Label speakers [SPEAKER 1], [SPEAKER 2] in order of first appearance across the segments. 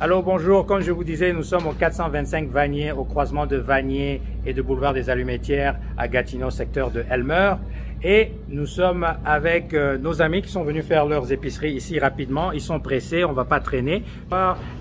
[SPEAKER 1] Alors bonjour, comme je vous disais, nous sommes au 425 Vanier, au croisement de Vanier et de boulevard des Allumettières à Gatineau, secteur de Elmer. Et nous sommes avec nos amis qui sont venus faire leurs épiceries ici rapidement. Ils sont pressés, on ne va pas traîner.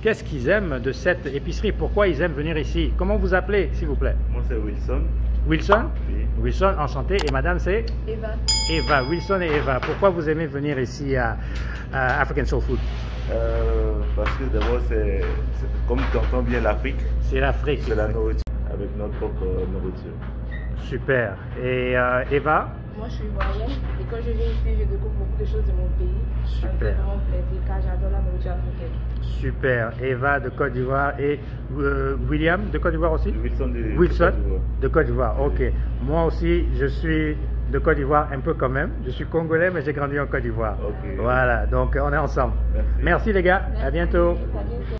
[SPEAKER 1] Qu'est-ce qu'ils aiment de cette épicerie? Pourquoi ils aiment venir ici? Comment vous appelez, s'il vous plaît?
[SPEAKER 2] Moi, c'est Wilson.
[SPEAKER 1] Wilson?
[SPEAKER 2] Oui.
[SPEAKER 1] Wilson, enchanté. Et madame, c'est?
[SPEAKER 3] Eva.
[SPEAKER 1] Eva, Wilson et Eva. Pourquoi vous aimez venir ici à African Soul Food?
[SPEAKER 2] Parce que d'abord, c'est comme tu entends bien l'Afrique.
[SPEAKER 1] C'est l'Afrique.
[SPEAKER 2] C'est la nourriture, avec notre propre nourriture.
[SPEAKER 1] Super. Et Eva?
[SPEAKER 3] Moi, je suis ivoirienne et quand je viens ici, je découvre beaucoup de choses de mon pays. Ça me fait
[SPEAKER 1] Super.
[SPEAKER 3] vraiment plaisir car j'adore la nourriture africaine.
[SPEAKER 1] Super. Eva de Côte d'Ivoire et William de Côte d'Ivoire aussi?
[SPEAKER 2] Wilson
[SPEAKER 1] De Côte d'Ivoire. Ok. Moi aussi, je suis de Côte d'Ivoire un peu quand même. Je suis congolais, mais j'ai grandi en Côte d'Ivoire.
[SPEAKER 2] Ok.
[SPEAKER 1] Voilà. Donc, on est ensemble. Merci les gars.
[SPEAKER 3] Merci.
[SPEAKER 1] À bientôt.
[SPEAKER 3] À bientôt.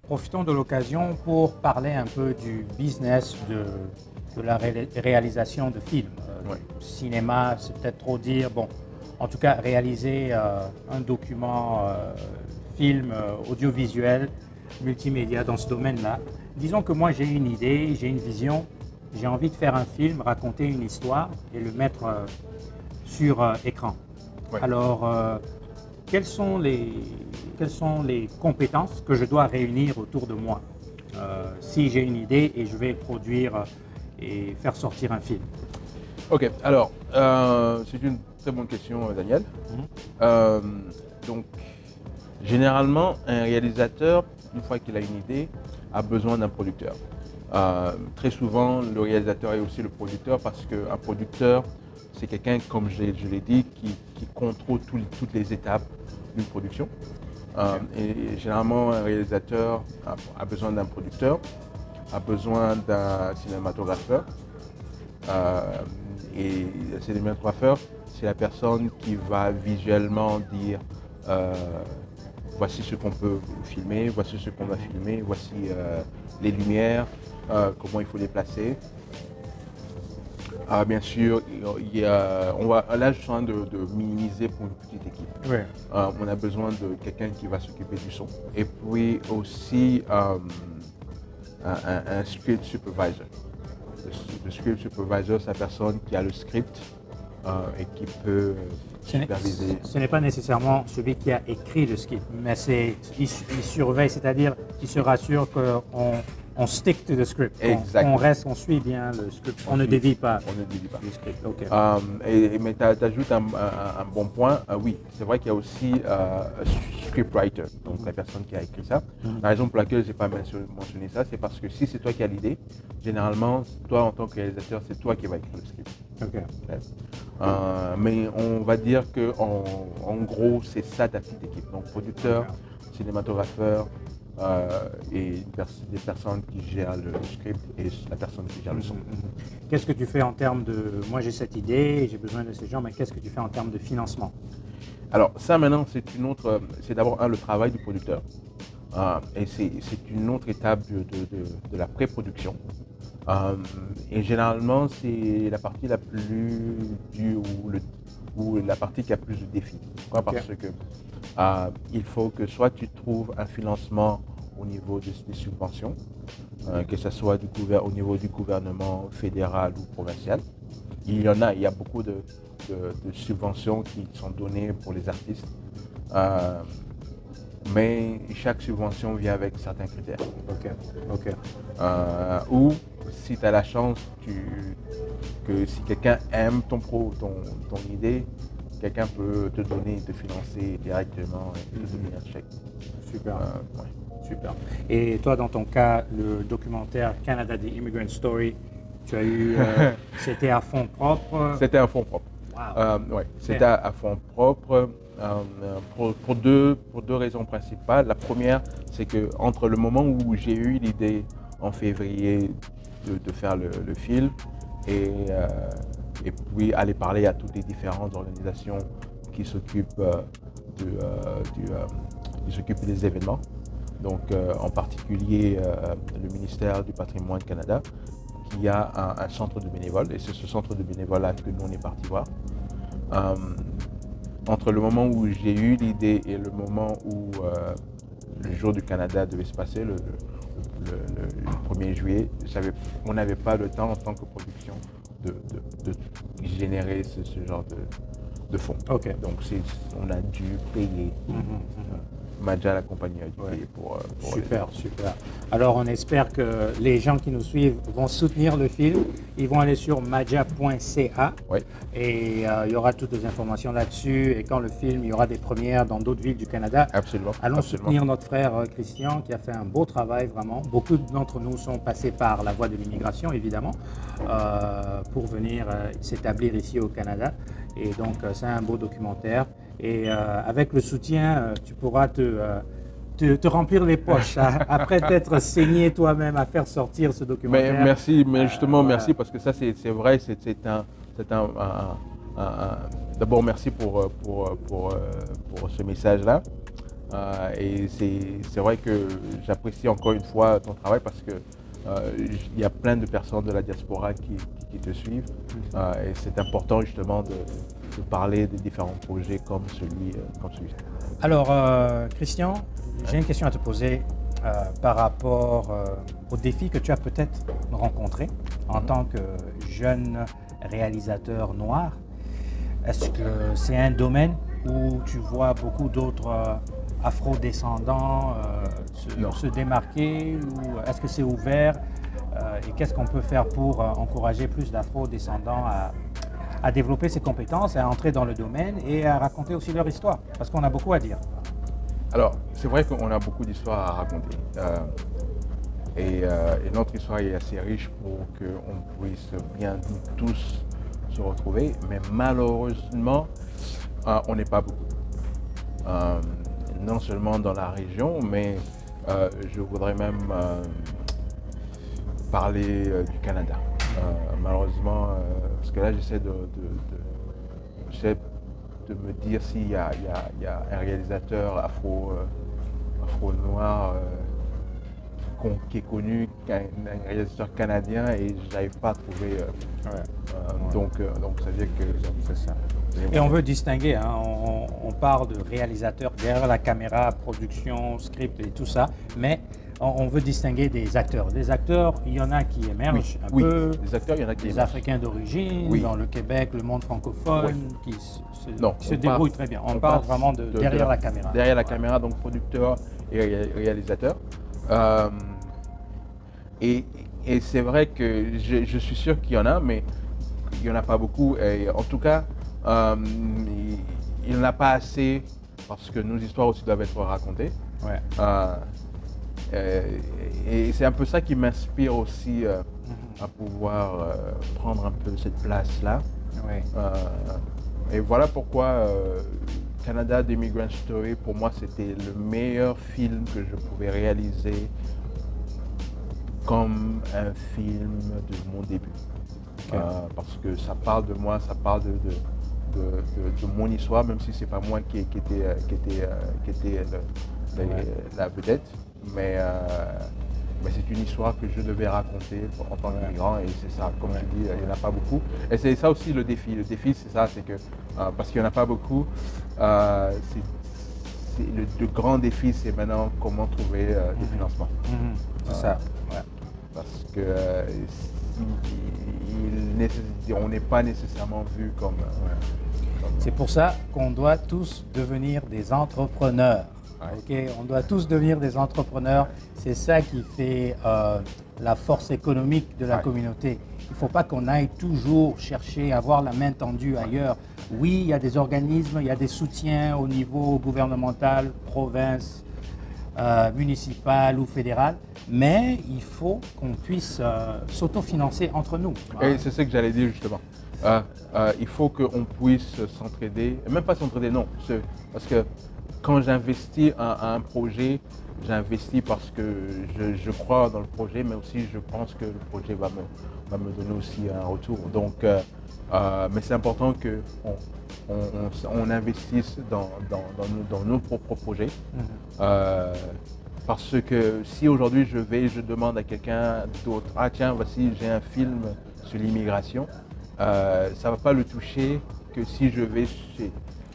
[SPEAKER 1] Profitons de l'occasion pour parler un peu du business de la réalisation de films.
[SPEAKER 2] Ouais.
[SPEAKER 1] Cinéma, c'est peut-être trop dire. Bon, en tout cas, réaliser un document, film, audiovisuel, multimédia dans ce domaine-là. Disons que moi, j'ai une idée, j'ai une vision, j'ai envie de faire un film, raconter une histoire et le mettre sur écran.
[SPEAKER 2] Ouais.
[SPEAKER 1] Alors, quelles sont les compétences que je dois réunir autour de moi si j'ai une idée et je vais produire et faire sortir un film?
[SPEAKER 4] Ok, alors, c'est une très bonne question, Daniel. Donc, généralement, un réalisateur, une fois qu'il a une idée, a besoin d'un producteur. Très souvent, le réalisateur est aussi le producteur parce qu'un producteur, c'est quelqu'un, comme je l'ai dit, qui contrôle toutes les étapes d'une production. Et généralement, un réalisateur a besoin d'un producteur, a besoin d'un cinématographeur. Et le cinématographeur, c'est la personne qui va visuellement dire voici ce qu'on peut filmer, voici ce qu'on va filmer, voici les lumières, comment il faut les placer. Bien sûr, là je suis en train de minimiser pour une petite équipe.
[SPEAKER 1] Ouais.
[SPEAKER 4] On a besoin de quelqu'un qui va s'occuper du son. Et puis aussi un script supervisor. Le script supervisor, c'est la personne qui a le script et qui peut superviser.
[SPEAKER 1] Ce n'est pas nécessairement celui qui a écrit le script, mais il surveille, c'est-à-dire qu'il se rassure qu'on stick to the script, on suit bien le script, on ne dévie pas.
[SPEAKER 4] On ne dévie pas.
[SPEAKER 1] Le script. Okay.
[SPEAKER 4] Mais tu ajoutes un bon point. Oui, c'est vrai qu'il y a aussi un scriptwriter, donc la personne qui a écrit ça. La raison pour laquelle je n'ai pas mentionné ça, c'est parce que si c'est toi qui as l'idée, généralement, toi en tant que réalisateur, c'est toi qui vas écrire le script.
[SPEAKER 1] Okay.
[SPEAKER 4] Mais on va dire que en gros, c'est ça ta petite équipe. Donc producteur, cinématographeur, et des personnes qui gèrent le script et la personne qui gère le son.
[SPEAKER 1] Qu'est-ce que tu fais en termes de... Moi j'ai cette idée, j'ai besoin de ces gens, mais qu'est-ce que tu fais en termes de financement?
[SPEAKER 4] Alors ça maintenant c'est d'abord le travail du producteur. Et c'est une autre étape de la pré-production. Et généralement c'est la partie la plus dure ou la partie qui a plus de défis. Pourquoi? Parce que il faut que soit tu trouves un financement au niveau des subventions, que ce soit au niveau du gouvernement fédéral ou provincial. Il y a beaucoup de subventions qui sont données pour les artistes, mais chaque subvention vient avec certains critères. Ou si tu as la chance que si quelqu'un aime ton idée, quelqu'un peut te financer directement et te donner un chèque.
[SPEAKER 1] Super.
[SPEAKER 4] Ouais.
[SPEAKER 1] Super. Et toi, dans ton cas, le documentaire Canada The Immigrant Story, tu as eu, c'était à fond propre?
[SPEAKER 4] C'était à fond propre.
[SPEAKER 1] Wow.
[SPEAKER 4] Ouais, c'était à fond propre pour deux raisons principales. La première, c'est que entre le moment où j'ai eu l'idée en février de faire le film et puis aller parler à toutes les différentes organisations qui s'occupent des événements. Donc en particulier le ministère du Patrimoine Canada qui a un centre de bénévoles et c'est ce centre de bénévoles-là que nous on est parti voir. entre le moment où j'ai eu l'idée et le moment où le jour du Canada devait se passer, le 1er juillet, on n'avait pas le temps en tant que production de générer ce genre de fonds.
[SPEAKER 1] Ok.
[SPEAKER 4] Donc on a dû payer. Madja, la compagnie, a dû payer pour
[SPEAKER 1] Super, super. Alors on espère que les gens qui nous suivent vont soutenir le film. Ils vont aller sur madja.ca
[SPEAKER 4] Oui.
[SPEAKER 1] et il y aura toutes les informations là-dessus. Et quand le film, il y aura des premières dans d'autres villes du Canada.
[SPEAKER 4] Absolument.
[SPEAKER 1] Allons
[SPEAKER 4] absolument.
[SPEAKER 1] soutenir notre frère Christian qui a fait un beau travail vraiment. Beaucoup d'entre nous sont passés par la voie de l'immigration évidemment pour venir s'établir ici au Canada. Et donc c'est un beau documentaire. Et avec le soutien, tu pourras te remplir les poches après t'être saigné toi-même à faire sortir ce documentaire.
[SPEAKER 4] Mais merci, mais justement merci parce que ça c'est vrai, d'abord merci pour ce message-là. Et c'est vrai que j'apprécie encore une fois ton travail parce que il y a plein de personnes de la diaspora qui te suivent. Et c'est important justement de parler des différents projets comme celui-ci.
[SPEAKER 1] Alors, Christian, j'ai une question à te poser par rapport aux défis que tu as peut-être rencontrés en tant que jeune réalisateur noir. Est-ce que c'est un domaine où tu vois beaucoup d'autres afro-descendants se démarquer ou est-ce que c'est ouvert et qu'est-ce qu'on peut faire pour encourager plus d'afro-descendants à développer ses compétences, à entrer dans le domaine et à raconter aussi leur histoire, parce qu'on a beaucoup à dire.
[SPEAKER 4] Alors, c'est vrai qu'on a beaucoup d'histoires à raconter. Et notre histoire est assez riche pour qu'on puisse bien tous se retrouver, mais malheureusement, on n'est pas beaucoup. Non seulement dans la région, mais je voudrais même parler du Canada. Malheureusement, parce que là j'essaie de me dire s'il y a un réalisateur afro-noir qui est connu, un réalisateur canadien, et je n'arrive pas à trouver. Donc ça veut dire que c'est ça.
[SPEAKER 1] Et on veut distinguer, hein, on parle de réalisateur derrière la caméra, production, script et tout ça, mais on veut distinguer des acteurs. Des acteurs, il y en a qui émergent un peu.
[SPEAKER 4] Des acteurs, il y en a qui
[SPEAKER 1] des
[SPEAKER 4] émergent.
[SPEAKER 1] Africains d'origine, dans le Québec, le monde francophone, qui se débrouillent très bien. On parle vraiment de derrière la caméra.
[SPEAKER 4] Derrière la caméra, donc producteur et réalisateur. Et c'est vrai que je suis sûr qu'il y en a, mais il n'y en a pas beaucoup. Et en tout cas, il n'y en a pas assez parce que nos histoires aussi doivent être racontées.
[SPEAKER 1] Ouais.
[SPEAKER 4] Et c'est un peu ça qui m'inspire aussi à pouvoir prendre un peu cette place-là.
[SPEAKER 1] Ouais.
[SPEAKER 4] Et voilà pourquoi Canada The Immigrant Story, pour moi, c'était le meilleur film que je pouvais réaliser comme un film de mon début. Okay. Parce que ça parle de moi, ça parle de mon histoire, même si c'est pas moi qui était la vedette. Mais c'est une histoire que je devais raconter en tant qu'immigrant, et c'est ça, comme tu dis, il n'y en a pas beaucoup. Et c'est ça aussi le défi. Le défi, c'est ça, c'est que parce qu'il n'y en a pas beaucoup, le grand défi, c'est maintenant comment trouver des financements.
[SPEAKER 1] C'est ça. Ouais.
[SPEAKER 4] Parce que on n'est pas nécessairement vu comme.
[SPEAKER 1] C'est pour ça qu'on doit tous devenir des entrepreneurs. Okay, on doit tous devenir des entrepreneurs. C'est ça qui fait la force économique de la communauté. Il ne faut pas qu'on aille toujours chercher à avoir la main tendue ailleurs. Oui, il y a des organismes, il y a des soutiens au niveau gouvernemental, province, municipal ou fédéral, mais il faut qu'on puisse s'autofinancer entre nous.
[SPEAKER 4] Et c'est ce que j'allais dire justement. Il faut qu'on puisse s'entraider, même pas s'entraider, non, parce que quand j'investis un projet, j'investis parce que je crois dans le projet, mais aussi je pense que le projet va me donner aussi un retour. Donc, mais c'est important qu'on investisse dans nos propres projets. Parce que si aujourd'hui je demande à quelqu'un d'autre, ah tiens, voici, j'ai un film sur l'immigration, ça ne va pas le toucher que si je vais chez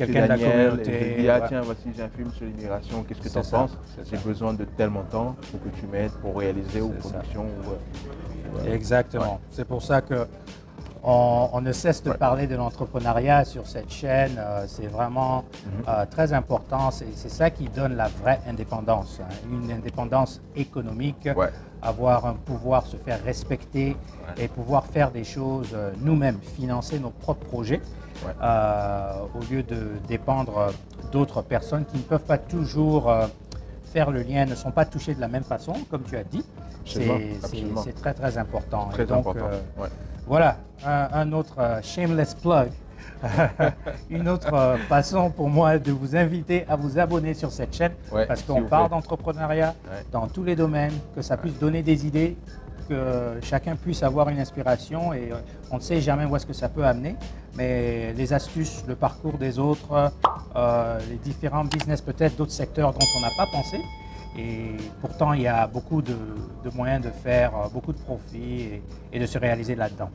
[SPEAKER 1] quelqu'un de la communauté.
[SPEAKER 4] Et je dis, ah tiens, voici, j'ai un film sur l'immigration, qu'est-ce que tu en penses? J'ai besoin de tel montant pour que tu m'aides pour réaliser ou production.
[SPEAKER 1] Exactement. C'est pour ça que on ne cesse de parler de l'entrepreneuriat sur cette chaîne. C'est vraiment très important. C'est ça qui donne la vraie indépendance. Hein. Une indépendance économique, avoir un pouvoir se faire respecter et pouvoir faire des choses nous-mêmes, financer nos propres projets au lieu de dépendre d'autres personnes qui ne peuvent pas toujours faire le lien, ne sont pas touchés de la même façon, comme tu as dit. C'est très très important.
[SPEAKER 4] Très
[SPEAKER 1] donc,
[SPEAKER 4] important.
[SPEAKER 1] Voilà, un autre shameless plug, une autre façon pour moi de vous inviter à vous abonner sur cette chaîne parce qu'on parle d'entrepreneuriat dans tous les domaines, que ça puisse donner des idées, que chacun puisse avoir une inspiration et on ne sait jamais où est-ce que ça peut amener, mais les astuces, le parcours des autres, les différents business peut-être d'autres secteurs dont on n'a pas pensé. Et pourtant, il y a beaucoup de moyens de faire beaucoup de profits et de se réaliser là-dedans.